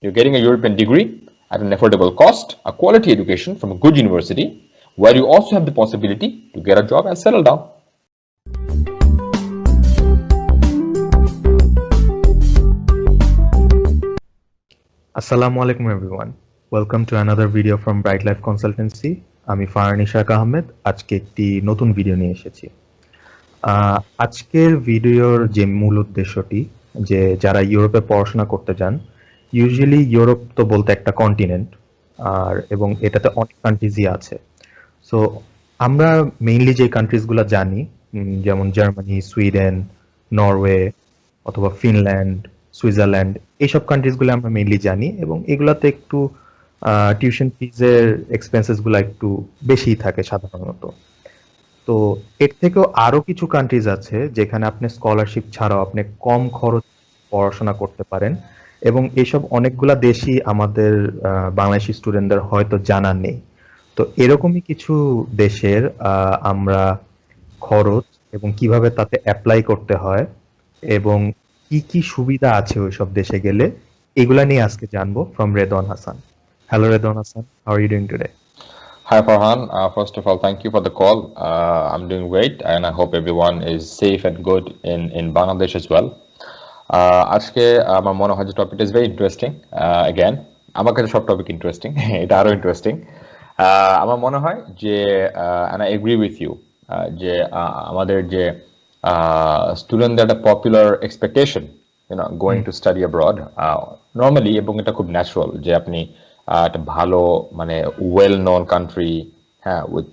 You're getting a European degree at an affordable cost, a quality education from a good university, where you also have the possibility to get a job and settle down. Assalamu alaikum everyone. Welcome to another video from Bright Life Consultancy. আমি ফারহান ইশাক আহমেদ আজকে একটি নতুন video নিয়ে এসেছি। আজকের ভিডিওর যে মূল উদ্দেশ্যটি যে যারা ইউরোপে পড়াশোনা করতে যান, ইউজুয়ালি ইউরোপ তো বলতে একটা কন্টিনেন্ট আর এবং এটাতে অনেক কান্ট্রিজই আছে। সো আমরা মেইনলি যে কান্ট্রিজগুলো জানি যেমন জার্মানি, সুইডেন, নরওয়ে অথবা ফিনল্যান্ড, সুইজারল্যান্ড এইসব কান্ট্রিজগুলো আমরা মেইনলি জানি এবং এগুলাতে একটু টিউশন ফিজের এক্সপেন্সেসগুলো একটু বেশিই থাকে সাধারণত। তো এর থেকেও আরো কিছু কান্ট্রিজ আছে যেখানে আপনি স্কলারশিপ ছাড়াও আপনি কম খরচ পড়াশোনা করতে পারেন এবং এইসব অনেকগুলা দেশই আমাদের বাংলাদেশি স্টুডেন্টদের হয়তো জানা নেই। তো এরকমই কিছু দেশের আমরা খরচ এবং কিভাবে তাতে অ্যাপ্লাই করতে হয় এবং কি কি সুবিধা আছে ওইসব দেশে গেলে এগুলা নিয়ে আজকে জানবো from Redwan Hasan. Hello Redwan Hasan, how are you doing today? Hi Farhan, first of all, thank you for the call. I'm doing great and I hope everyone is safe and good in Bangladesh as well. আজকে আমার মনে হয় যে topic is very interesting. Again আমার কাছে সব topic interesting, এটা আরো ইন্টারেস্টিং। আমার মনে হয় যে and I agree with you যে আমাদের যে স্টুডেন্টদের একটা popular expectation going to study abroad normally, এবং এটা খুব ন্যাচারাল যে আপনি একটা ভালো মানে ওয়েল নোন কান্ট্রি, হ্যাঁ, উইথ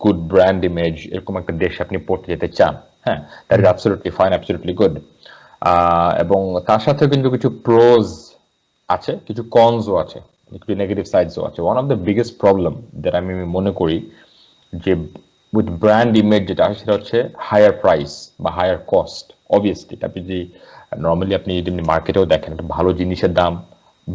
গুড ব্র্যান্ড ইমেজ, এরকম একটা দেশে আপনি পড়তে যেতে চান। হ্যাঁ, that is absolutely fine, absolutely good. এবং তার সাথে কিন্তু কিছু প্রোজ আছে, কিছু কনসও আছে, কিছু নেগেটিভ সাইডসও আছে। One of the biggest problem যেটা আমি মনে করি যে উইথ ব্র্যান্ড ইমেজ যেটা আছে সেটা হচ্ছে হায়ার প্রাইস বা হায়ার কস্ট। অবভিয়াসলি আপনি যদি নর্মালি আপনি যদি মার্কেটেও দেখেন একটা ভালো জিনিসের দাম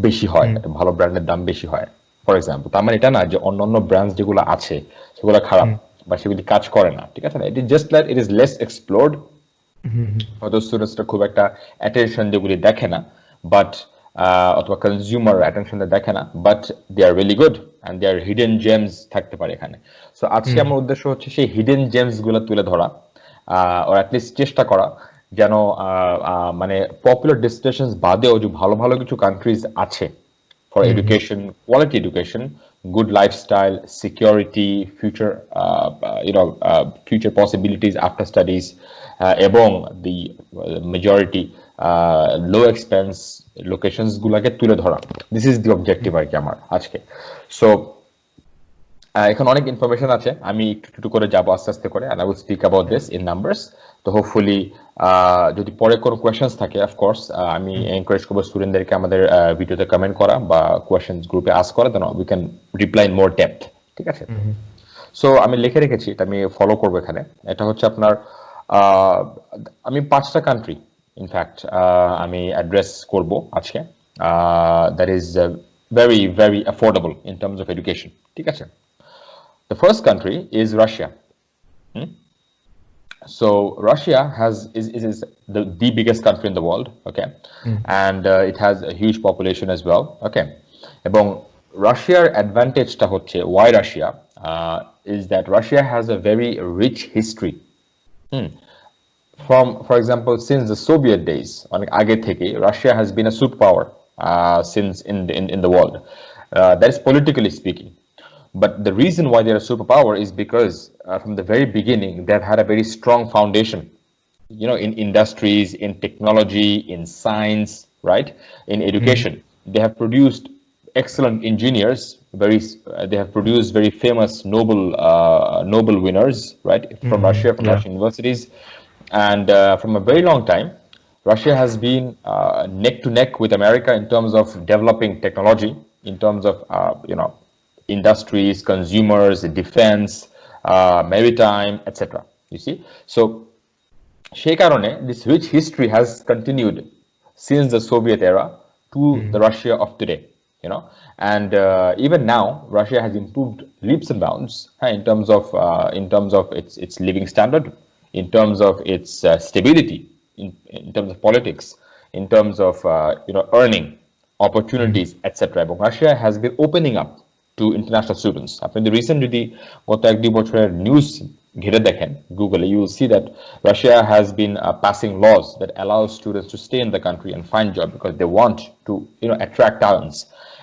বেশি হয়, একটা ভালো ব্র্যান্ডের দাম বেশি হয়। ফর এক্সাম্পল, তার মানে এটা না যে অন্যান্য ব্র্যান্ড যেগুলো আছে সেগুলো খারাপ বা সেগুলি কাজ করে না, ঠিক আছে না। It is just like it is less explored. হয়তো স্টুডেন্টসরা খুব একটা অ্যাটেনশন যেগুলি দেখে না, বাট অথবা কনজিউমার অ্যাটেনশন দেখে না, but they are really good and they are hidden gems থাকতে পারে এখানে। সো আজকে আমার উদ্দেশ্য হচ্ছে সেই হিডেন জেমস গুলো তুলে ধরা, ও অ্যাটলিস্ট চেষ্টা করা যেন মানে পপুলার ডেস্টিনেশন বাদেও যে ভালো ভালো কিছু কান্ট্রিজ আছে for education, quality education, good lifestyle, security, future possibilities after studies, এবং the majority low expense locations গুলাকে তুলে ধরা। This is the objective আর কি আমার আজকে। So এখন অনেক ইনফরমেশন আছে, আমি একটু করে যাবো আস্তে আস্তে করে, and I will speak about this in numbers. তো হোপফুলি যদি পরে কোনো কোয়েশ্চেন্স থাকে, অফকোর্স আমি এনকারেজ করবো স্টুডেন্টদেরকে আমাদের ভিডিওতে কমেন্ট করা বা কোয়েশ্চেন্স গ্রুপে আস্ক করা, then we can reply in more depth, ঠিক আছে। সো আমি লিখে রেখেছি, এটা আমি ফলো করবো এখানে। এটা হচ্ছে আপনার আমি 5টা কান্ট্রি ইনফ্যাক্ট আমি অ্যাড্রেস করব আজকে, that is very very affordable in terms of education, ঠিক আছে। The first country is Russia. So Russia is the biggest country in the world, okay, and it has a huge population as well, okay. এবং রাশিয়ার অ্যাডভান্টেজটা হচ্ছে, why Russia is that Russia has a very rich history. From, for example, since the Soviet days, অনেক আগে থেকে Russia has been a superpower since in the world. That is politically speaking. But the reason why they're a superpower is because from the very beginning, they've had a very strong foundation, in industries, in technology, in science, right? In education. They have produced excellent engineers, they have produced very famous Nobel winners, right? From Russia, from Russian universities. And from a very long time, Russia has been neck to neck with America in terms of developing technology, in terms of, industries, consumers, defense, maritime, etc. You see, so সেই কারণে this rich history has continued since the Soviet era to the Russia of today, and even now Russia has improved leaps and bounds in terms of its living standard, in terms of its stability, in terms of politics, in terms of earning, opportunities, etc. এবং Russia has been opening up to international students. আপনি the recent যদি গত 1-2 বছরের news ঘেটে দেখেন গুগলে, you will see that Russia has been passing laws that allow students to stay in the country and find job because they want to, attract talents.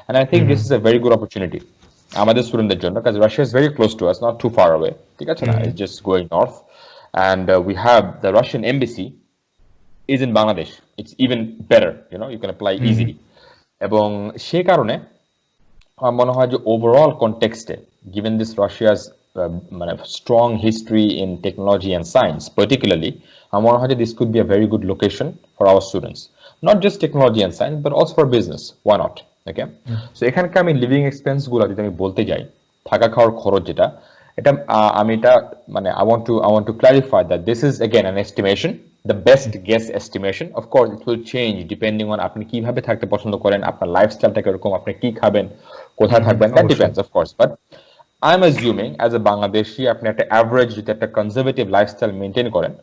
And I think this is a very good opportunity আমাদের স্টুডেন্টদের জন্য, because Russia is very close to us, not too far away. ঠিক আছে না? It's just going north, and we have the Russian embassy is in Bangladesh. It's even better, you can apply easily. এবং সে কারণে আমার মনে হয় যে overall কনটেক্সটে, given this Russia's মানে strong history in technology and science particularly, আমার মনে হয় যে this could be a very good location for our students, not just technology and science but also for business. Why not? Okay, so এখানকার আমি living expense গুলো যদি আমি বলতে যাই, থাকা খাওয়ার খরচ যেটা, এটা আমি এটা মানে I want to clarify that this is again an estimation, the best guess estimation. Of course it will change depending on আপনি কিভাবে থাকতে পছন্দ করেন, আপনার লাইফস্টাইলটা কিরকম, আপনি কি খাবেন, কোথায় থাকবেন, that depends of course. But I'm assuming as a Bangladeshi আপনি একটা average যদি একটা conservative lifestyle maintain করেন,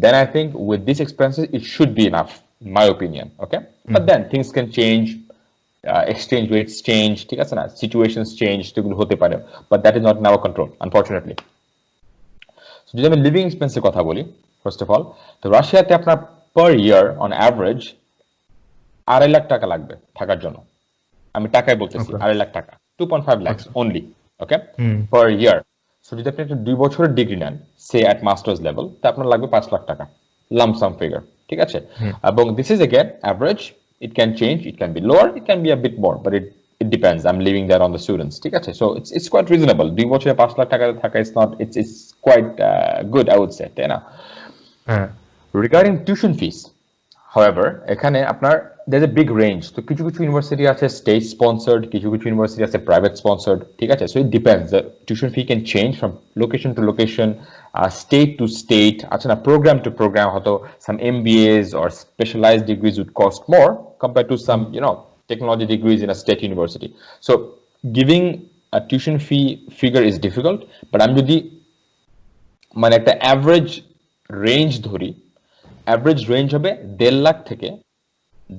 then I think with these expenses it should be enough, in my opinion. Okay, but then things can change, exchange rates change, ঠিক আছে না, situations change, সেগুলো হতে পারে, but that is not in our control unfortunately. So যদি আমি living এক্সপেন্সের কথা বলি, ফার্স্ট অফ অল, তো রাশিয়াতে আপনার পার ইয়ার অন অ্যাভারেজ 2.5 লাখ টাকা লাগবে থাকার জন্য। আমি টাকায় বলতেছি, 2.5 লাখ টাকা, 2.5 lakhs only, ওকে, পার ইয়ার। সো যদি আপনি একটা 2 বছরের ডিগ্রি নেন, সে অ্যাট মাস্টার্স লেভেল, তা আপনার লাগবে 5 লাখ টাকা, লামসাম ফিগার, ঠিক আছে। এবং this is again average, it can change, it can be lower, it can be a bit more, but it depends. I'm leaving that on the students, ঠিক আছে। So it's quite reasonable. 2 বছরে 5 লাখ টাকা থাকা, it's quite good, I would say, তাই না? Regarding tuition fees, however, এখানে আপনার there's a big range. তো কিছু ইউনিভার্সিটি আছে স্টেট স্পন্সর্ড, কিছু ইউনিভার্সিটি আছে প্রাইভেট স্পন্সর্ড, ঠিক আছে। So it depends. The tuition fee can change from location to location, state to state. আচ্ছা না, program to program, হয়তো some MBAs or specialized degrees would cost more compared to some, technology degrees in a state university. So giving a tuition fee figure is difficult, but আমি যদি মানে একটা average range ধরি, average range হবে 1.5 লাখ থেকে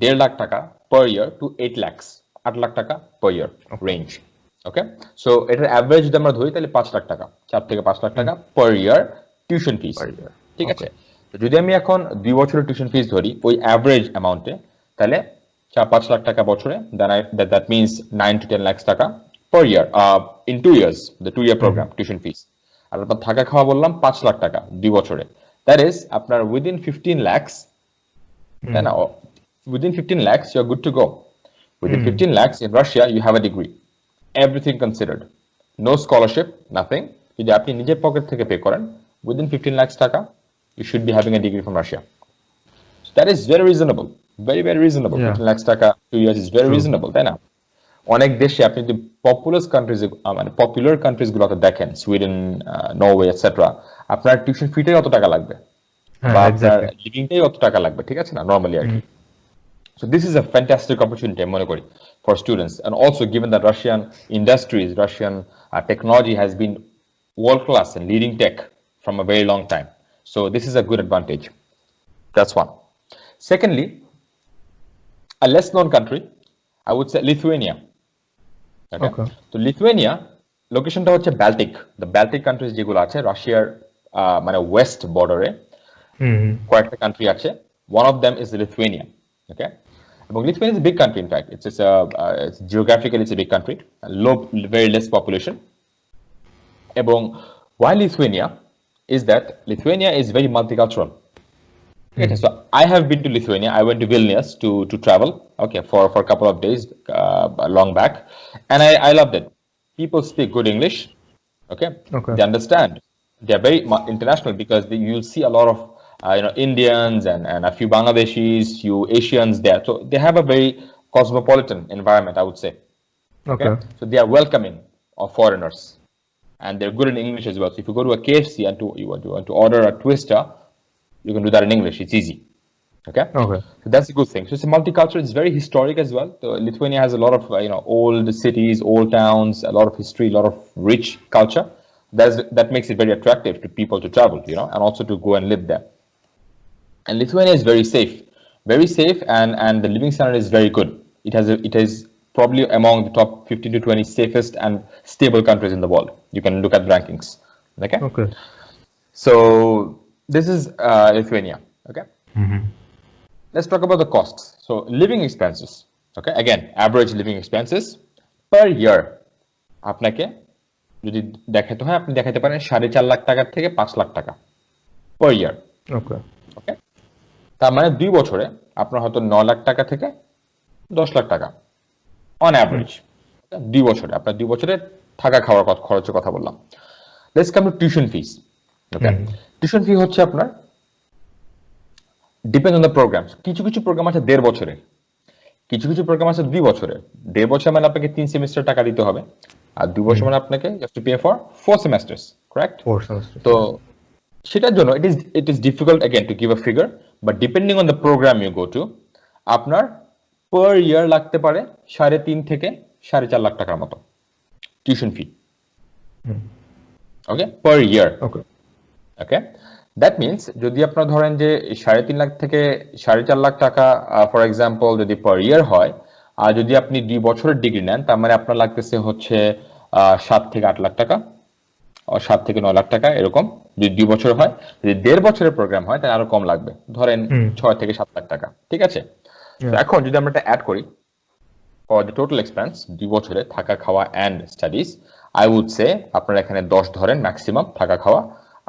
1.5 লাখ টাকা পার ইয়ার two 8 lakhs, 8 lakh টাকা পার ইয়ার range, ওকে। So এটার অ্যাভারেজ যদি আমরা ধরি তাহলে 5 লাখ টাকা, 4 থেকে 5 লাখ টাকা পার ইয়ার টিউশন ফিস, ঠিক আছে। তো যদি আমি এখন 2 বছরের টিউশন ফিস ধরি ওই অ্যাভারেজ অ্যামাউন্টে, তাহলে 4-5 লাখ টাকা বছরে, that means 9 to 10 lakhs টাকা per year in 2 years, the 2-year program tuition fees. আর আপনার থাকা খাওয়া বললাম 5 লাখ টাকা 2 বছরে, that is আপনার within 15 lakhs, তাই না, within 15 lakhs you are good to go. Within 15 lakhs in Russia you have a degree, everything considered, no scholarship, nothing. যদি আপনি নিজের পকেট থেকে পে করেন, within 15 lakhs টাকা you should be having a degree from Russia. So that is very reasonable, very very reasonable. 15 lakhs টাকা 2 years is very reasonable, তাই না। অনেক দেশে আপনি যদি পপুলার কান্ট্রিজ গুলোতে দেখেন, সুইডেন, নরওয়ে এটসেট্রা, আপনার টিউশন ফিটাই অত টাকা লাগবে, বা আপনার লিভিংটাই অত টাকা লাগবে, ঠিক আছে না, নরমালি আর কি। So this is a fantastic opportunity, আমি মনে করি, for students, and also given that Russian industries, Russian technology has been world class and leading tech from a very long time. So this is a good advantage. That's one. Secondly, a less known country, I would say Lithuania. Okay. So Lithuania লোকেশনটা হচ্ছে Baltic, the Baltic countries যেগুলো আছে রাশিয়ার মানে West বর্ডারে কয়েকটা country আছে, one of them is Lithuania. Okay, এবং Lithuania is a big country, in fact it's geographically it's a big country, very less population. এবং why Lithuania is that Lithuania is very multicultural. Okay, so I have been to Lithuania. I went to Vilnius to travel, okay, for a couple of days long back, and I loved it. People speak good English, okay. They understand. They are very international because you'll see a lot of Indians and a few Bangladeshis, few Asians there. So they have a very cosmopolitan environment, I would say. Okay. So they are welcoming of foreigners, and they're good in English as well. So if you go to a KFC and you want to order a Twister, you can do that in English. It's easy. Okay. So that's a good thing. So it's a multicultural. It's very historic as well. So Lithuania has a lot of old cities, old towns, a lot of history, a lot of rich culture. That makes it very attractive to people to travel, and also to go and live there. And Lithuania is very safe, and the living standard is very good. It is probably among the top 15 to 20 safest and stable countries in the world. You can look at the rankings. Okay. Okay. So this is Lithuania. Okay. Mm-hmm. Let's talk about the costs. So living expenses. Okay. Again, average living expenses per year. আপনাকে যদি দেখাতে হয় আপনি দেখাতে পারেন 4.5 লাখ টাকা থেকে 5 লাখ টাকা per year. Okay. ওকে, তার মানে 2 বছরে আপনার হয়তো 9 লাখ টাকা থেকে 10 লাখ টাকা অন অ্যাভারেজ 2 বছরে। আপনার 2 বছরে থাকা খাওয়ার খরচের কথা বললাম। Let's come to tuition fees. Okay, tuition fee হচ্ছে আপনার ডিপেন্ড অন দ্য প্রোগ্রাম। কিছু কিছু প্রোগ্রাম আছে 1.5 বছরে, কিছু কিছু প্রোগ্রাম আছে 2 বছরে। 1.5 বছর মানে আপনাকে 3 সেমিস্টার টাকা দিতে হবে, আর 2 বছর মানে আপনাকে you have to pay for 4 semesters, correct? 4 semesters. তো সেটার জন্য it is difficult again to give a figure, but depending on the program you go to, আপনার per year লাগতে পারে 3.5 থেকে 4.5 লাখ টাকার মতো tuition fee. Okay, per year. Okay. Okay, that means যদি আপনার ধরেন যে 3.5 লাখ থেকে 4.5 লাখ টাকা ফর এক্সাম্পল যদি পার ইয়ার হয়, আর যদি আপনি 2 বছরের ডিগ্রি নেন তার মানে আপনার লাগতেছে হচ্ছে 7 থেকে 8 লাখ টাকা, 7 থেকে 9 লাখ টাকা এরকম যদি 2 বছর হয়। যদি 1.5 বছরের প্রোগ্রাম হয় তাহলে আরো কম লাগবে, ধরেন 6 থেকে 7 লাখ টাকা। ঠিক আছে, তো এখন যদি আমরা এটা অ্যাড করি ফর দ্য টোটাল এক্সপেন্স 2 বছরে থাকা খাওয়া and studies, I would say আপনার এখানে 10 ধরেন ম্যাক্সিমাম থাকা খাওয়া,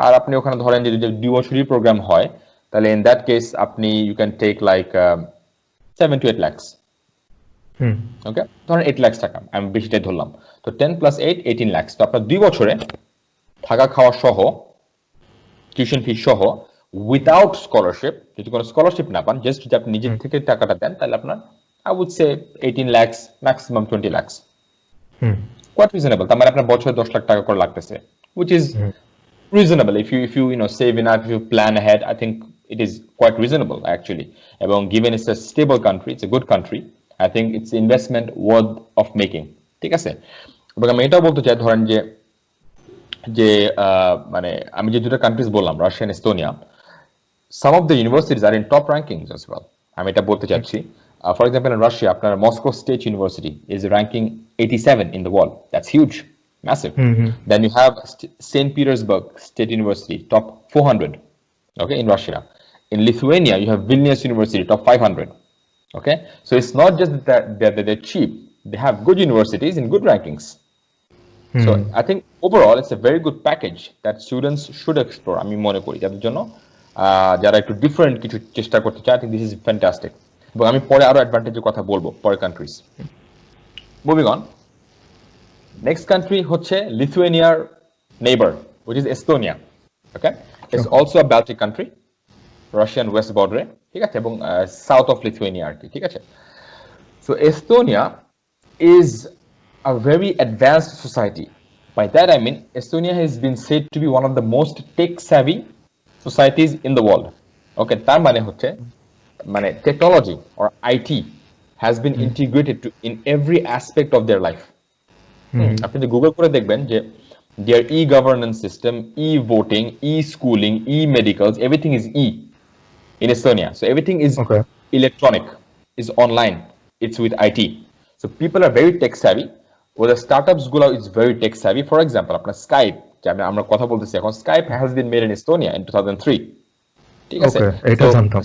আর আপনি ওখানে ধরেন যদি 2 বছরই প্রোগ্রাম হয় তাহলে ইন দ্যাট কেস আপনি you can take like 7 to 8 lakhs। Okay, ধরেন 8 লাখ টাকা, আমি বেশিটাই ধরলাম। তো 10 plus 8 18 lakhs। তো আপনার 2 বছরে থাকা খাওয়া সহ টিউশন ফি সহ উইদাউট স্কলারশিপ, যদি কোনো স্কলারশিপ না পান, জাস্ট যদি আপনি নিজের থেকে টাকাটা দেন তাহলে আপনার I would say 18 lakhs maximum 20 lakhs। Quite reasonable. তার মানে আপনার বছরে 10 লাখ টাকা করে লাগতেছে, which is reasonable if you save enough, if you plan ahead. I think it is quite reasonable actually, এবং given it's a stable country, it's a good country, I think it's investment worth of making। ঠিক আছে, এবং আমি এটাও বলতে চাই ধরেন যে মানে আমি যে দুটো কান্ট্রিজ বললাম Russia and Estonia, some of the universities are in top rankings as well। আমি এটা বলতে চাচ্ছি, for example in Russia আপনার Moscow State University is ranking 87 in the world. That's huge, massive. Then you have St. Petersburg State University, top 400, okay, in Russia. In Lithuania you have Vilnius University, top 500. Okay, so it's not just that they're cheap, they have good universities in good rankings. So I think overall it's a very good package that students should explore। আমি মনে করি যাদের জন্য যারা একটু different কিছু চেষ্টা করতে চায়, I think this is fantastic। এবং আমি পরে আরো অ্যাডভান্টেজের কথা বলবো পরের কান্ট্রিজ। মুভিং অন, নেক্সট কান্ট্রি হচ্ছে লিথুয়েনিয়ার neighbour, which is Estonia। Okay, it's also a Baltic country, Russian west বর্ডারে, ঠিক আছে, এবং সাউথ অফ লিথুয়েনিয়া আর কি। ঠিক আছে, so Estonia is a very advanced society. By that I mean Estonia has been said to be one of the most tech-savvy societies in the world. Okay, তার মানে হচ্ছে মানে technology or IT has been integrated to in every aspect of their life. আপনি যদি Google করে দেখবেন যে their e-governance system, e-voting, e-schooling, e-medicals, everything is e in Estonia. So everything is electronic, is online, it's with IT. So people are very tech-savvy. Well, the startups গুলো is very tech savvy. For example, আপনার Skype, যে আমরা কথা বলতেছি এখন, Skype has been made in Estonia in 2003। ঠিক আছে, এটা জানতাম।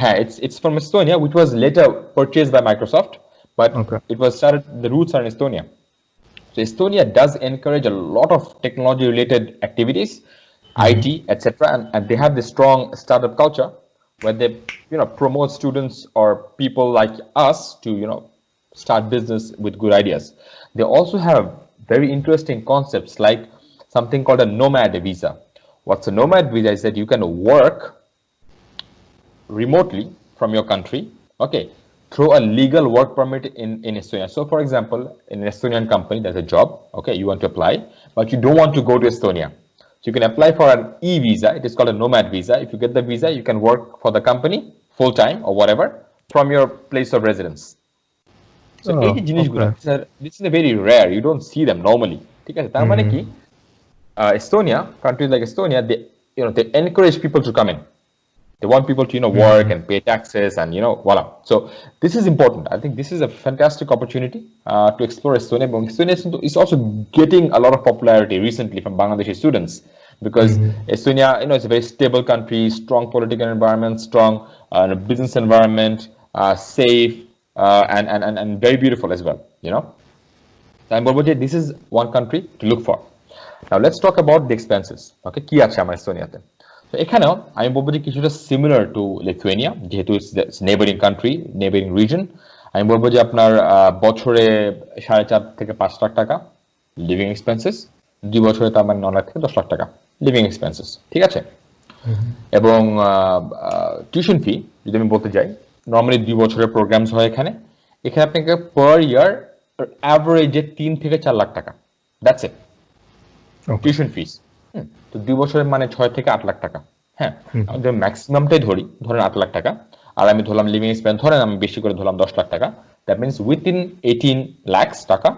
হ্যাঁ, it's from Estonia, which was later purchased by Microsoft, but it was started, the roots are in Estonia. So Estonia does encourage a lot of technology related activities, IT, etc., and they have this strong startup culture where they promote students or people like us to start business with good ideas. They also have very interesting concepts like something called a nomad visa. What's a nomad visa is that you can work remotely from your country, okay, through a legal work permit in Estonia. So for example, in an Estonian company there's a job, okay, you want to apply, but you don't want to go to Estonia. So you can apply for an e-visa, it is called a nomad visa. If you get the visa, you can work for the company full-time or whatever from your place of residence. So এই যে জিনিসগুলো, this is a very rare, you don't see them normally। ঠিক আছে, তার মানে কি Estonia, countries like Estonia, they encourage people to come in, They want people to, work and pay taxes and, voila. So this is important. I think this is a fantastic opportunity to explore Estonia. Estonia is also getting a lot of popularity recently from Bangladeshi students because Estonia, it's a very stable country, strong political environment, strong business environment, safe, and very beautiful as well, So I'm বলবো যে this is one country to look for. Now let's talk about the expenses. Okay, কি আছে আমার এস্তোনিয়াতে? তো এখানেও আমি বলবো যে কিছুটা সিমিলার টু লিথুয়েনিয়া, যেহেতু it's neighbouring country, neighbouring reason. আমি বলবো যে আপনার বছরে 4.5 থেকে 5 লাখ টাকা লিভিং এক্সপেন্সেস, 2 বছরে তার মানে 9 লাখ থেকে 10 লাখ টাকা লিভিং এক্সপেন্সেস, ঠিক আছে? এবং টিউশন ফি যদি আমি বলতে যাই, নর্মালি 2 বছরের প্রোগ্রামস হয় এখানে আপনাকে পার ইয়ার অ্যাভারেজে 3 থেকে 4 লাখ টাকা, দ্যাটস ইট টিউশন ফিস। তো 2 বছরের মানে 6 থেকে 8 লাখ টাকা। হ্যাঁ, আমাদের ম্যাক্সিমামটাই ধরেন 8 লাখ টাকা, আর আমি ধরলাম লিভিং এক্সপেন্স, ধরেন আমি বেশি করে ধরলাম 10 লাখ টাকা। দ্যাট মিনস উইথিন 18 lakhs টাকা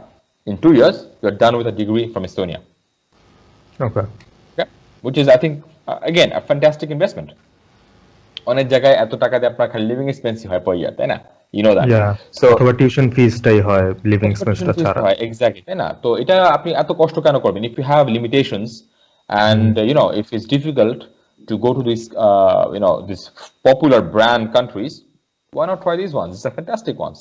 in 2 years you are done with a degree from Estonia. Okay, which is I think again a fantastic investment. অনেক জায়গায় এত টাকা দিয়ে আপনার খালি লিভিং এক্সপেন্সই হয় পার ইয়ার, তাই না? You know that. So অথবা টিউশন ফিসটাই হয় লিভিং এক্সপেন্সটা ছাড়া। এক্স্যাক্টলি, তাই না? তো এটা আপনি এত কষ্ট কেন করবেন? if you have limitations and if it's difficult to go to these these popular brand countries, why not try these ones? These are fantastic ones,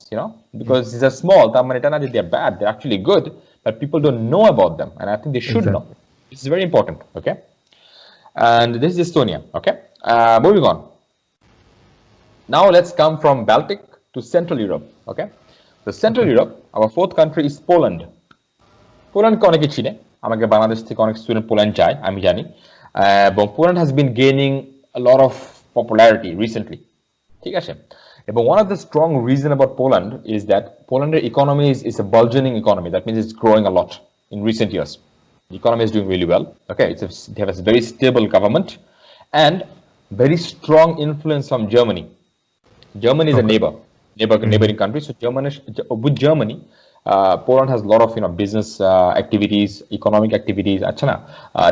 because these are small. তার মানে এটা না যে they're bad, they're actually good, but people don't know about them, and I think they should know. This is very important. Okay, and this is Estonia. Okay, moving on. Now let's come from Baltic to Central Europe. Okay, so Central Europe, our fourth country is Poland. পোল্যান্ডকে অনেকে চিনে, আমাকে বাংলাদেশ থেকে অনেক student Poland যায়, আমি জানি। এবং Poland has been gaining a lot of popularity recently, ঠিক আছে? এবং one of the strong reason about Poland is that পোল্যান্ডের economy is a burgeoning economy, that means it's growing a lot in recent years. The economy is doing really well. Okay, they have a very stable government and very strong influence from Germany. Germany is a neighboring country. So with Germany, Poland has a lot of business activities, economic activities,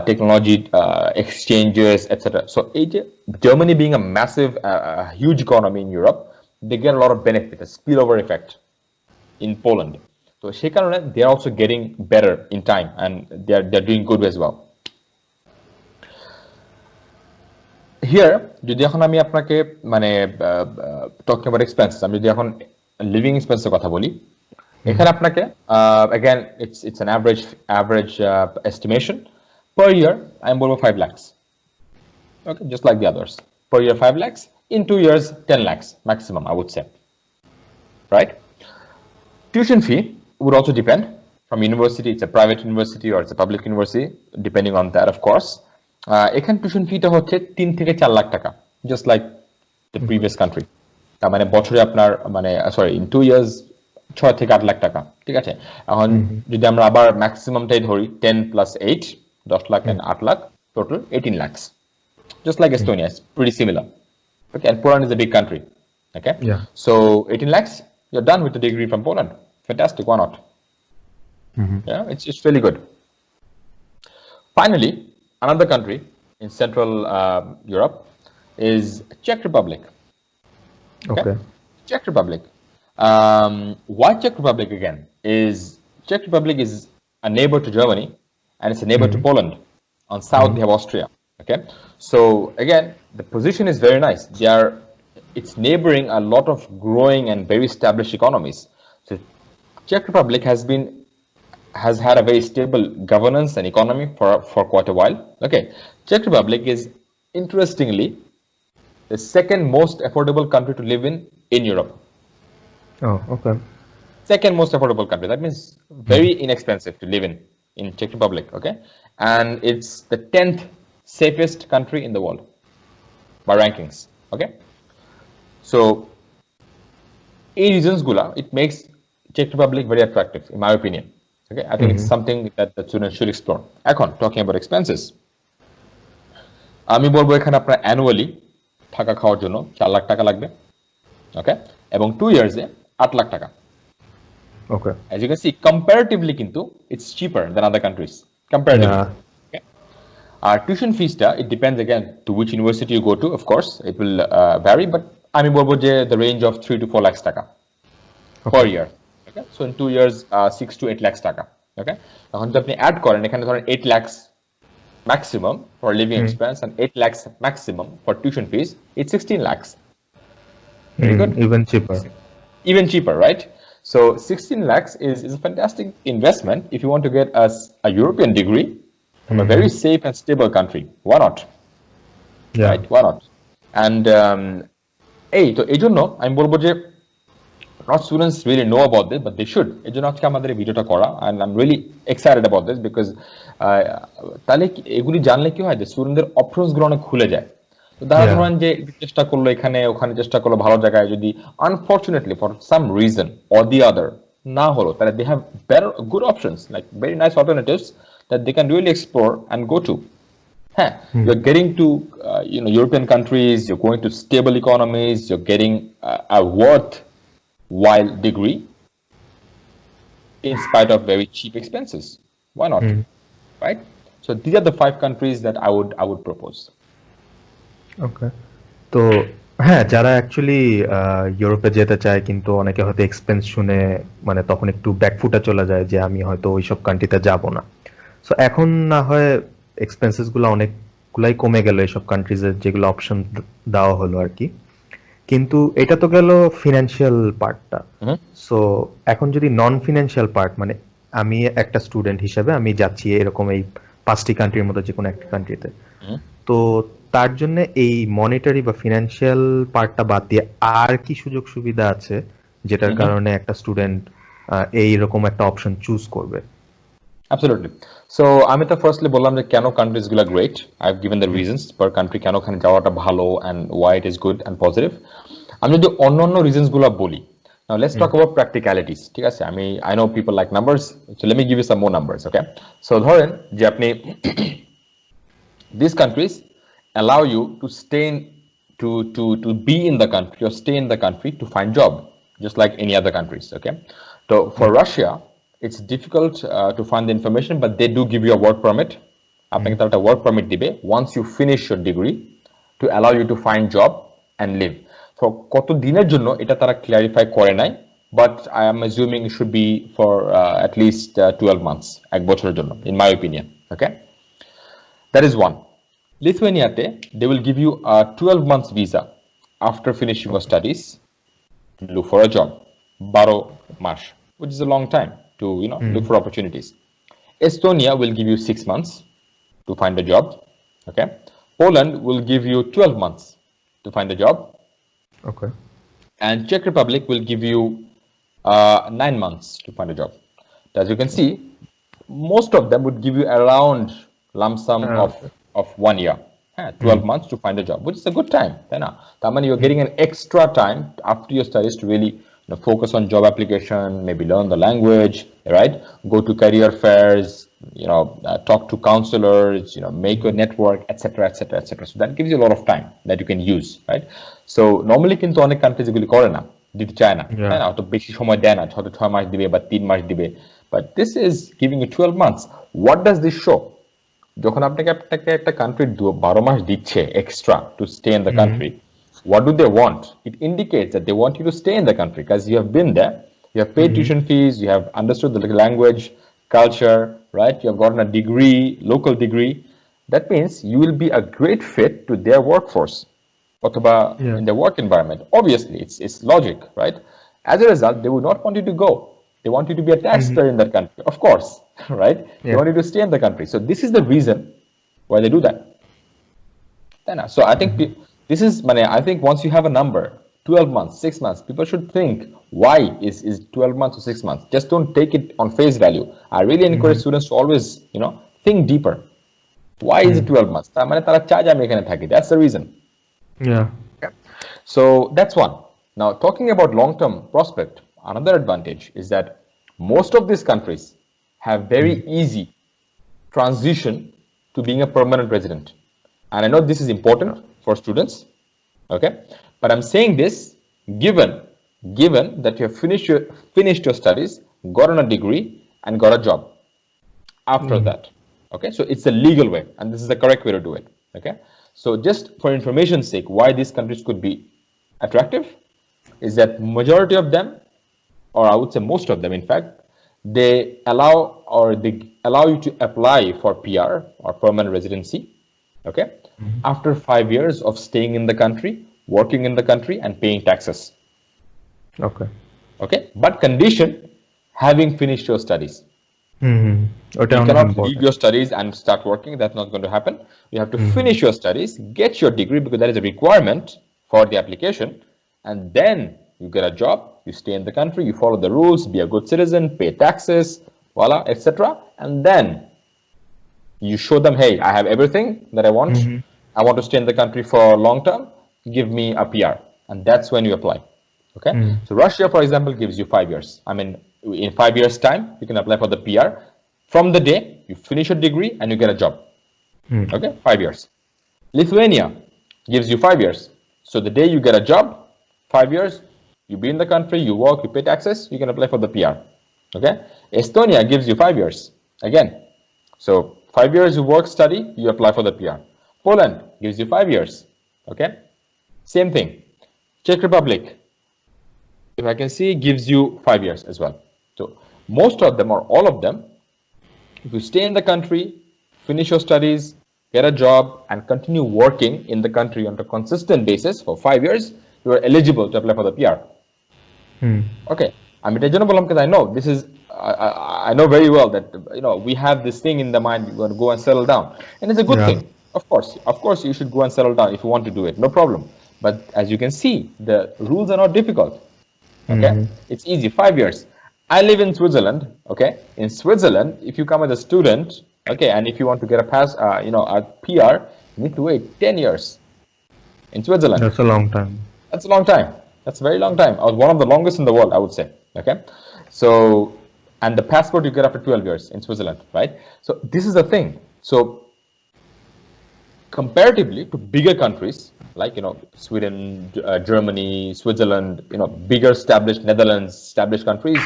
technology exchanges, etc. So Germany being a massive, huge economy in Europe, they get a lot of benefit, a spillover effect in Poland. So সেই কারণে they are also getting better in time and they're doing good as well. Here যদি এখন আমি আপনাকে মানে talking about expenses, আমি যদি এখন লিভিং এক্সপেন্সের কথা বলি, এখানে আপনাকে again it's an average estimation per year আমি বলবো 5 lakhs. Okay, just like the others. Per year 5 lakhs, in 2 years 10 lakhs maximum, I would say. Right? Tuition fee would also depend from university. It's a private university or it's a public university, depending on that, of course. এখানে tuition ফিটা হচ্ছে 3 থেকে 4 লাখ টাকা, just like the previous country. তার মানে বছরে আপনার মানে in 2 years 6 থেকে 8 লাখ টাকা, ঠিক আছে? এখন যদি আমরা আবার ম্যাক্সিমামটাই ধরি 10 plus 8, 10 lakh and 8 lakh, total 18 lakhs. Just like Estonia, it's pretty similar. Okay, and Poland is a big country. Okay, so 18 lakhs, you're done with the degree from Poland. Fantastic, why not? Yeah, it's really good. Finally, another country in Central Europe is Czech Republic. Okay. Czech Republic. Why Czech Republic again? Czech Republic is a neighbor to Germany and it's a neighbor to Poland. On south they have Austria. Okay, so again the position is very nice. It's neighboring a lot of growing and very established economies. So Czech Republic has had a very stable governance and economy for quite a while. Okay, Czech Republic is interestingly the second most affordable country to live in Europe. Oh, okay. Second most affordable country. That means very inexpensive to live in Czech Republic. Okay, and it's the 10th safest country in the world by rankings. Okay, so এই reasons গুলা it makes Czech Republic very attractive in my opinion. Okay, I think it's something that the students should explore. এখন talking about expenses, আমি বলবো এখানে আপনার annually থাকা খাওয়ার জন্য 4 লাখ টাকা লাগবে। Okay, এবং 2 years এ 8 লাখ টাকা। Okay, as you can see comparatively কিন্তু it's cheaper than other countries comparatively. Okay, Tuition fees it depends again to which university you go to. Of course, it will vary, but আমি বলবো যে the range of 3 to 4 lakhs টাকা per year. Okay, so in 2 years 6 to 8 lakhs টাকা. Okay, এখন যদি আপনি add করেন এখানে ধরেন 8 lakhs maximum for living expense and 8 lakhs maximum for tuition fees, it's 16 lakhs. Very good. Even cheaper, right? So 16 lakhs is a fantastic investment if you want to get a European degree from a very safe and stable country. Why not? Yeah. Right? Why not? And এই জন্য আমি বলবো যে not students really know about this, but they should. এই জন্য আজকে আমাদের এই ভিডিওটা করা, and I'm really excited about this because তাহলে এগুলি জানলে কি হয় যে স্টুডেন্টদের অপশনস গুলো অনেক খুলে যায়। তো তারা ধরেন যে চেষ্টা করলো এখানে ওখানে চেষ্টা করলো ভালো জায়গায়, যদি unfortunately for some reason or the other না হলো, তাহলে they have better good options, like very nice alternatives that they can really explore and go to. You're getting to European countries, you're going to stable economies, you're getting a worthwhile degree in spite of very cheap expenses. Why not? Right? So these are the 5 countries that I would propose. ওকে, তো হ্যাঁ, যারা actually ইউরোপে যেতে চায় কিন্তু অনেকে হয়তো expense শুনে মানে তখন একটু ব্যাকফুটে চলে যায় যে আমি হয়তো ওইসব কান্ট্রিতে যাব না। সো এখন না হয় এক্সপেন্সেস গুলো অনেকগুলাই কমে গেল এইসব কান্ট্রিজের যেগুলো অপশন দেওয়া হলো আর কি, কিন্তু এটা তো গেল ফিনান্সিয়াল পার্টটা। সো এখন যদি নন ফিনান্সিয়াল পার্ট, মানে আমি একটা স্টুডেন্ট হিসেবে আমি যাচ্ছি এরকম এই 5টি কান্ট্রির মধ্যে যে কোনো একটা কান্ট্রিতে, তো তার জন্য এই মনিটারি বা ফিনান্সিয়াল পার্টটা বাদ দিয়ে আর কি সুযোগ সুবিধা আছে যেটার কারণে একটা স্টুডেন্ট এইরকম একটা অপশন চুজ করবে? Absolutely. So আমি তো ফার্স্টলি বললাম যে কেন কান্ট্রিজ গুলো great, I have given the reasons per country কেন ওখানে যাওয়াটা ভালো and why it is good and positive. আমি যদি অন্যান্য রিজনস গুলো বলি, now let's talk about practicalities. ঠিক আছে, I know people like numbers, so let me give you some more numbers. Okay, so ধরেন যে আপনি these countries allow you to stay to be in the country or stay in the country to find job just like any other countries. Okay, so for Russia it's difficult to find the information, but they do give you a work permit. আপনাকে তারা একটা work permit দিবে once you finish your degree to allow you to find job and live. For কত দিনের জন্য এটা তারা clarify করে নাই, but I am assuming it should be for at least 12 months, এক বছরের জন্য, in my opinion. Okay, that is one. Lithuania, they will give you a 12 months visa after finishing your studies to look for a job. 12 mass, which is a long time to look for opportunities. Estonia will give you 6 months to find a job. Okay, Poland will give you 12 months to find a job. Okay, and Czech Republic will give you 9 months to find a job. As you can see, most of them would give you around lump sum of 1 year, 12 months to find a job, which is a good time. You're getting an extra time after your studies to really focus on job application, maybe learn the language, right? Go to career fairs, talk to counselors, make your network, etc., etc., etc. So that gives you a lot of time that you can use, right? So normally কিন্তু অনেক countries এগুলি করে না, দিতে চায় না, অত বেশি সময় দেয় না, 6 মাস দিবে বা 3 মাস দিবে, but this is giving you 12 months. What does this show? যখন আপনাকে একটা কান্ট্রি 12 মাস দিচ্ছে extra to stay in the country, what do they want? It indicates that they want you to stay in the country because you have been there, you have paid tuition fees, you have understood the language, culture, right? You have gotten a degree, local degree. That means you will be a great fit to their workforce, অথবা in their work environment. Obviously, it's logic, right? As a result, they would not want you to go. They want you to be a taxpayer in that country, of course, right? They want you to stay in the country. So this is the reason why they do that. So I think this is, I think once you have a number, 12 months, 6 months, people should think, why is 12 months or 6 months? Just don't take it on face value. I really encourage students to always, think deeper. Why is it 12 months? That's the reason. Yeah. So that's one. Now, talking about long-term prospect, another advantage is that most of these countries have very easy transition to being a permanent resident. And I know this is important for students, okay? But I'm saying this given that you have finished your studies, gotten a degree, and got a job after that. Okay, so it's the legal way, and this is the correct way to do it. Okay, so just for information's sake, why these countries could be attractive is that majority of them, or I would say most of them, in fact, they allow you to apply for PR or permanent residency. Okay, after 5 years of staying in the country, working in the country, and paying taxes. Okay. Okay, but condition having finished your studies. ওটা You অনেক cannot leave important. your studies and start working. That's not going to happen. You have to finish your studies, get your degree, because that is a requirement for the application, and then you get a job, you stay in the country, you follow the rules, be a good citizen, pay taxes, voila, etc. And then you show them, hey, I have everything that I want. I want to stay in the country for long term. Give me a PR. And that's when you apply. Okay. So Russia, for example, gives you 5 years. I mean, in 5 years' time, you can apply for the PR from the day you finish your degree and you get a job. Okay, 5 years. Lithuania gives you 5 years. So the day you get a job, 5 years, you be in the country, you work, you pay taxes, you can apply for the PR. Okay. Estonia gives you 5 years. Again, so 5 years you work, study, you apply for the PR. Poland gives you 5 years. Okay. Same thing. Czech Republic, if I can see, gives you 5 years as well. So most of them, or all of them, if you stay in the country, finish your studies, get a job, and continue working in the country on a consistent basis for 5 years, you are eligible to apply for the PR. Okay, I'm reasonable because I know this is. I know very well that we have this thing in the mind. We're going to go and settle down, and it's a good thing. Of course, you should go and settle down if you want to do it. No problem. But as you can see, the rules are not difficult. Okay, it's easy. 5 years. I live in Switzerland. Okay, in Switzerland, if you come as a student, okay, and if you want to get a a PR, you need to wait 10 years in Switzerland. That's a long time. That's a long time. That's a very long time. One of the longest in the world, I would say. Okay, so and the passport you get after 12 years in Switzerland, right? So this is the thing. So comparatively to bigger countries like Sweden, Germany, Switzerland, bigger established Netherlands, established countries,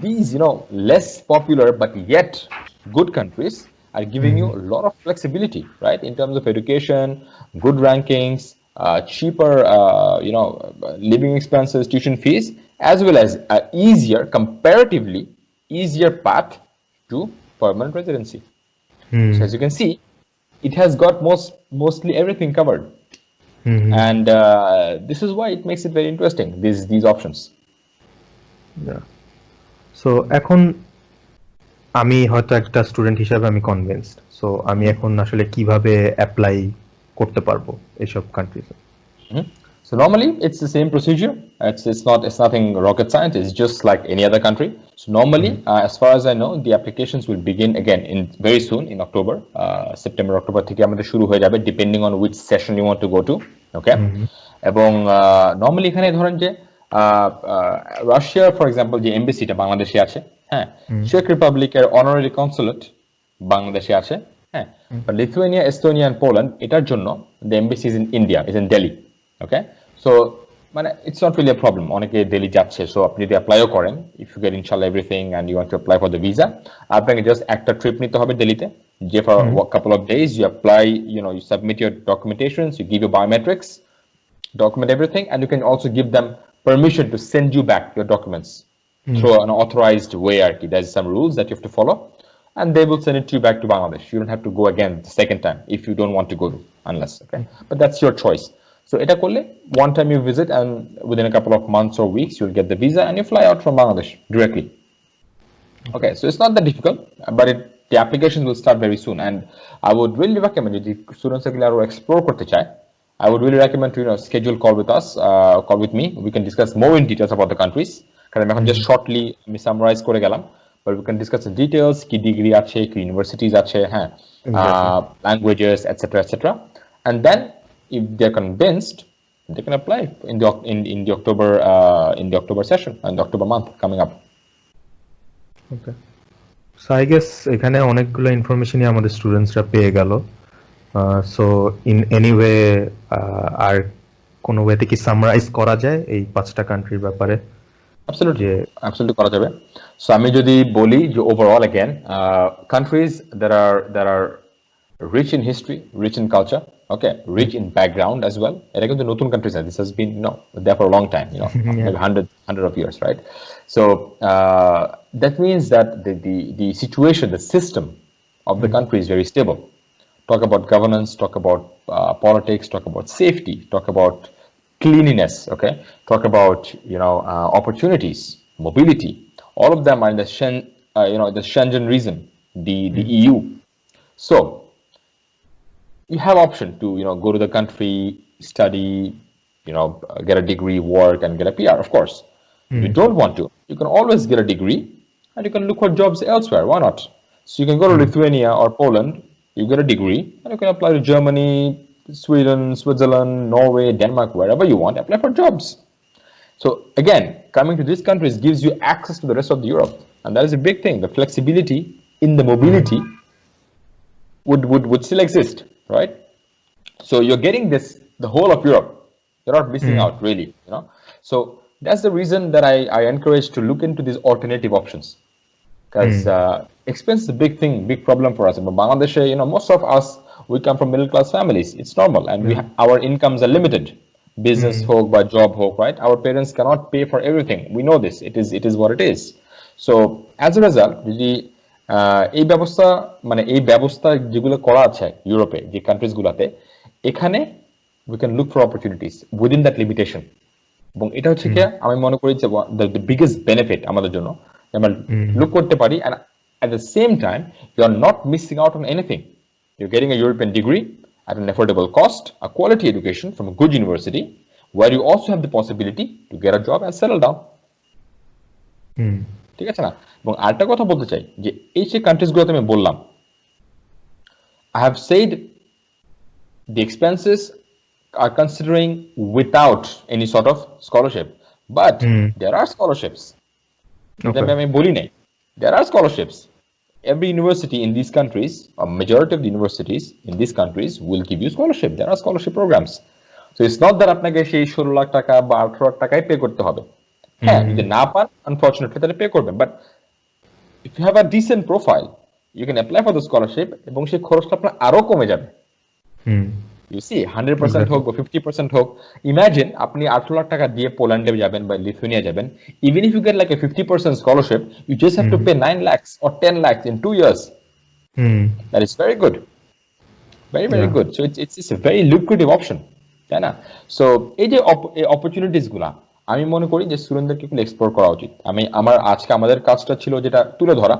these less popular but yet good countries are giving you a lot of flexibility, right, in terms of education, good rankings, cheaper living expenses, tuition fees, as well as comparatively easier path to permanent residency. So as you can see, it has got mostly everything covered. And this is why it makes it very interesting, these options. Yeah. So এখন আমি হয়তো একটা student হিসেবে আমি convinced, so আমি এখন আসলে কিভাবে অ্যাপ্লাই করতে পারবো এইসব কান্ট্রিজে? So normally it's the same procedure. It's nothing rocket science. It's just like any other country. So normally, as far as I know, the applications will begin again in very soon in October, September, October থেকে আমাদের শুরু হয়ে যাবে, depending on which session you want to go to. Okay, এবং normally এখানে ধরেন যে Russia for example যে এমবেসিটা বাংলাদেশে আছে, হ্যাঁ, চেক রিপাবলিকের অনারারি কনসুলেট বাংলাদেশে আছে, হ্যাঁ, লিথুয়ানিয়া, এস্তোনিয়া এন্ড পোল্যান্ড এটার জন্য the embassy is in India, is in Delhi. Okay, so মানে it's not really a problem, অনেকে দিল্লি যাচ্ছে, সো আপনি যদি অ্যাপ্লাইও করেন, ইফ ইউ গেট ইনশাআল্লাহ everything and you want to apply for the visa, আপনাকে জাস্ট একটা ট্রিপ নিতে হবে দিল্লিতে, যে for couple of days you apply, you submit your documentations, you give your biometrics, document everything, and you can also give them permission to send you back your documents through an authorized way. There's some rules that you have to follow, and they will send it to you back to Bangladesh. You don't have to go again the second time if you don't want to go to, unless, okay, but that's your choice. So এটা করলে one time you visit, and within a couple of months or weeks you'll get the visa and you fly out from Bangladesh directly. Okay, so it's not that difficult, but the application will start very soon, and I would really recommend, if students are explore করতে চায়, I would really recommend to schedule call with us, call with me. We can discuss more in details about the countries. কারণ আমি এখন just shortly আমি summarize করে গেলাম, but we can discuss in details কি degree আছে, কি universities আছে, হ্যাঁ, languages, etc., etc. And then if they're convinced, they can apply in the October session and the October month coming up. Okay. So I guess এখানে অনেকগুলো ইনফরমেশনই আমাদের স্টুডেন্টসরা পেয়ে গেল। সো ইন এনি ওয়ে আর কোনো ওয়েতে কি সামারাইজ করা যায় এই 5টা কান্ট্রির ব্যাপারে? Absolutely, যে absolutely করা যাবে। So আমি যদি বলি যে overall again, countries that are rich in history, rich in culture, okay, rich in background as well. এটা কিন্তু নতুন countries না. This has been, there for a long time, yeah. maybe hundred of years, right? So that means that the situation, the system of the country is very stable. Talk about governance, talk about politics, talk about safety, talk about cleanliness, okay, talk about opportunities, mobility. All of them are in the Schengen region, the EU. So you have option to go to the country, study, get a degree, work, and get a PR. Of course, if you don't want to, you can always get a degree, and you can look for jobs elsewhere. Why not? So you can go to Lithuania or Poland, you get a degree, and you can apply to Germany, Sweden, Switzerland, Norway, Denmark, wherever you want. Apply for jobs. So again, coming to these countries gives you access to the rest of Europe, and that is a big thing. The flexibility in the mobility would still exist, right? So you're getting the whole of Europe. You're not missing out, really. So that's the reason that I encourage to look into these alternative options, because expense is a big thing, big problem for us. In Bangladesh, most of us, we come from middle class families. It's normal, and our incomes are limited. Business hoke by job hoke, right? Our parents cannot pay for everything. We know this. It is what it is. So as a result, যদি এই ব্যবস্থা এই ব্যবস্থা যেগুলো করা আছে ইউরোপে, যে কান্ট্রিজ গুলাতে, এখানে we can look for opportunities within that limitation. এবং এটা হচ্ছে কি আমি মনে করি যে the biggest benefit আমাদের জন্য, আমরা লুক করতে পারি, and at the same time you are not missing out on anything. You're getting a European degree at an affordable cost, a quality education from a good university, where you also have the possibility to get a job and settle down. ঠিক আছে না? এবং আরেকটা কথা বলতে চাই যে এই যে কান্ট্রিজ গুলোতে আমি বললাম, I have said the expenses are considering without any sort of scholarship, but there are scholarships. আমি বলি নাই, there are scholarships. Every university in these countries, a majority of the universities in these countries will give you scholarship. There are scholarship programs. So it's not that আপনাকে সেই 16 লাখ টাকা বা 18 লাখ টাকাই pay করতে হবে। হ্যাঁ, যদি না পান আনফরচুনেটলি তাহলে পে করবেন, but if you have a decent profile, you can apply for the scholarship এবং সেই খরচটা আপনার আরো কমে যাবে। You see, 100% হোক বা 50% হোক, imagine আপনি 18 লাখ টাকা দিয়ে পোল্যান্ডে যাবেন বা লিথুয়ানিয়া যাবেন, even if you get like a 50% scholarship, you just have to pay 9 lakhs or 10 lakhs in 2 years. That is very good. Very, very good. So it's a very lucrative option. তাই না? So এই যে opportunities গুলা আমি মনে করি যে স্টুডেন্টদেরকে একটু এক্সপ্লোর করা উচিত। আজকে আমাদের কাজটা ছিল যেটা তুলে ধরা,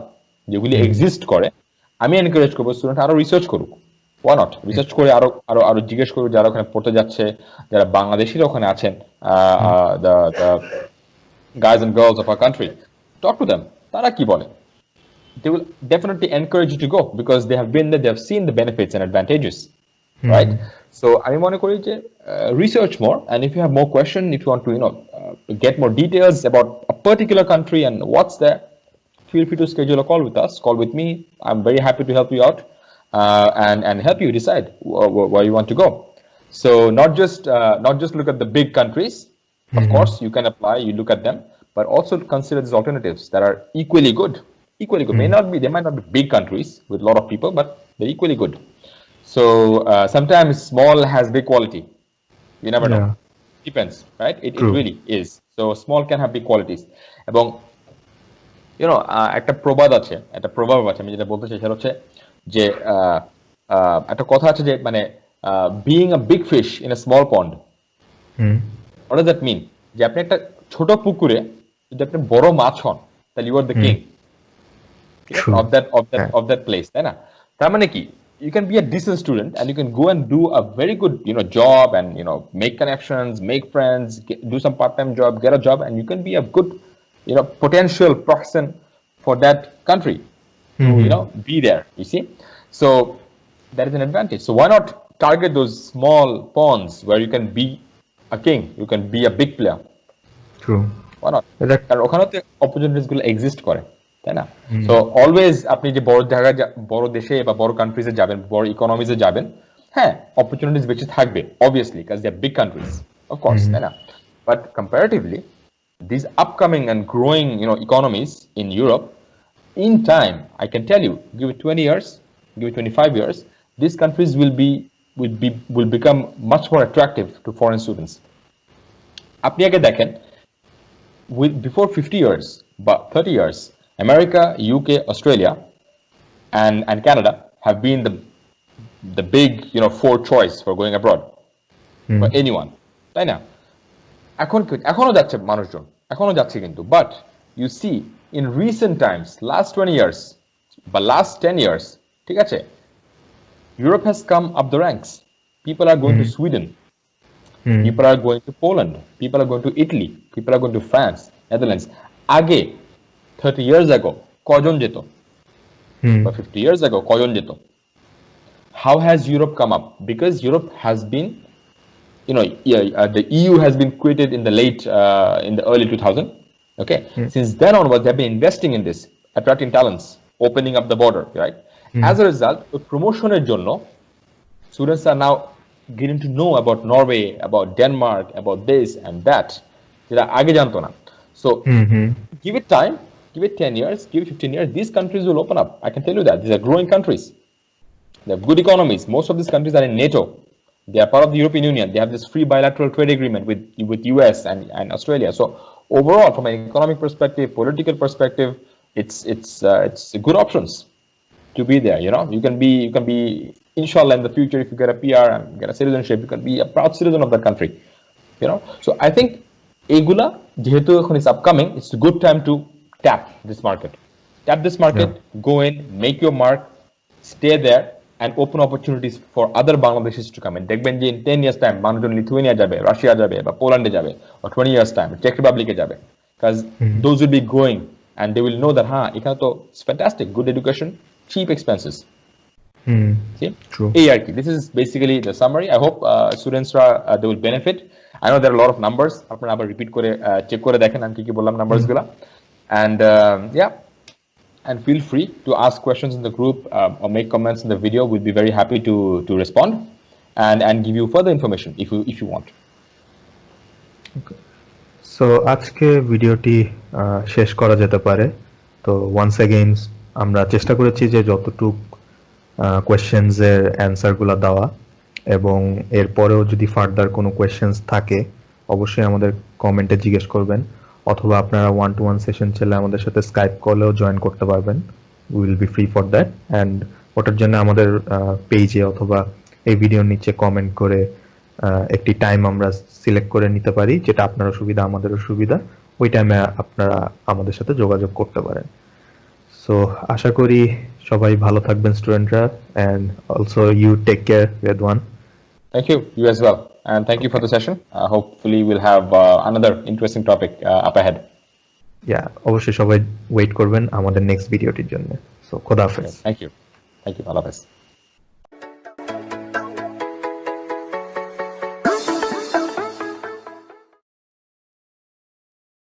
যেগুলি এক্সিস্ট করে। আমি এনকারেজ করবো স্টুডেন্ট আরো রিসার্চ করুক। Why not? রিসার্চ করে আরো জিজ্ঞেস করুক যারা ওখানে পড়তে যাচ্ছে, যারা বাংলাদেশিরা ওখানে আছেন, the guys and girls of our country. Talk to them. তারা কি বলে? They will definitely encourage you to go because they have been there, they have seen the benefits and advantages, right? So আমি মনে করি যে research more, and if you have more question, if you want to get more details about a particular country and what's there, feel free to schedule a call with us, call with me. I'm very happy to help you out and help you decide where you want to go. So not just look at the big countries. Of course you can apply, you look at them, but also consider these alternatives that are equally good. They might not be big countries with a lot of people, but they're equally good. So sometimes small has big quality. You never know. Depends, right? It really is. So small can have big qualities. এবং একটা প্রবাদ আছে, আমি যেটা বলতে চাই সেটা হচ্ছে যে একটা কথা আছে যে being a big fish in a small pond. What does that mean? যে আপনি একটা ছোট পুকুরে যদি আপনি বড় মাছ হন, তাহলে you are the king of that place, তাই না? তার মানে কি, you can be a decent student and you can go and do a very good job and make connections, make friends, do some part-time job, get a job, and you can be a good potential person for that country to be there, you see. So that is an advantage. So why not target those small ponds where you can be a king, you can be a big player. True. Why not? কারণ ওখানেও তো opportunities গুলো exist করে, তাই না? So always আপনি যে বড় দেশে বা বড় কান্ট্রিজে যাবেন, বড় ইকোনমিজে যাবেন, হ্যাঁ অপরচুনিটিস বেশি থাকবে অবভিয়াসলি, কারণ দে আর বিগ কান্ট্রিজ, অফ কোর্স, তাই না? But comparatively these upcoming and growing, economies in Europe, in time, I can tell you, give it 20 years, give it 25 years, these countries will become much more attractive to foreign students. আপনি আগে দেখেন, before 50 years, but 30 years, America, UK, Australia, and Canada have been the big, four choice for going abroad for anyone, তাই না? এখনো যাচ্ছে মানুষজন, এখনো যাচ্ছে কিন্তু, but you see in recent times, last 20 years বা last 10 years, ঠিক আছে, Europe has come up the ranks. People are going to Sweden, people are going to Poland, people are going to Italy, people are going to France, Netherlands. আগে 30 years ago কজন যেত, বা 50 years ago কজন যেত? How has Europe come up? Because Europe has been, the EU has been created in the early 2000s. Okay, since then onwards, they've been investing in this, attracting talents, opening up the border, right? As a result, the promotion students are now getting to know about Norway, about Denmark, about this and that. So give it time, give it 10 years, give it 15 years, these countries will open up. I can tell you that. These are growing countries. They have good economies. Most of these countries are in NATO. They are part of the European Union. They have this free bilateral trade agreement with US and Australia. So overall, from an economic perspective, political perspective, it's good options to be there. You can be inshallah in the future, if you get a PR and get a citizenship, you can be a proud citizen of that country. So I think egula jehetu ekhon is upcoming, it's a good time to tap this market. Go in, make your mark, stay there, and open opportunities for other Bangladeshis to come in. দেখবেন যে in 10 years time মানুষজন Lithuania যাবে, Russia যাবে, বা পোল্যান্ডে যাবে, or 20 years time check রিপাবলিকে যাবে, because those will be growing and they will know that এখানে তো it's fantastic, good education, cheap expenses. See? True. This is basically the summary. I hope students they will benefit. I know there are a lot of numbers. আপনারা আবার repeat করে check করে দেখেন আমি কি বললাম নাম্বারস গুলা, and and feel free to ask questions in the group or make comments in the video. We'll be very happy to respond and give you further information if you want. Okay. So আজকে ভিডিওটি শেষ করা যেতে পারে। তো once again আমরা চেষ্টা করেছি যে যতটুক কোয়েশ্চেন্স এর অ্যানসার গুলো দেওয়া, এবং এরপরেও যদি ফার্দার কোনো কোয়েশ্চেন্স থাকে অবশ্যই আমাদের কমেন্টে জিজ্ঞেস করবেন, অথবা আপনারা 1-to-1 সেশন চাইলে আমাদের সাথে স্কাইপ কলেও জয়েন করতে পারবেন। We will be free for that, and ওটার জন্য আমাদের পেজে অথবা এই ভিডিওর নিচে কমেন্ট করে একটি টাইম আমরা সিলেক্ট করে নিতে পারি, যেটা আপনারও সুবিধা আমাদেরও সুবিধা, ওই টাইমে আপনারা আমাদের সাথে যোগাযোগ করতে পারেন। সো আশা করি সবাই ভালো থাকবেন স্টুডেন্টরা, and also you take care Redwan. Thank you. You as well. And thank you for the session. Hopefully we'll have another interesting topic up ahead. অবশ্যই সবাই ওয়েট করবেন আমাদের নেক্সট ভিডিওটির জন্য। সো খোদা হাফেজ। Thank you. Allah Hafiz.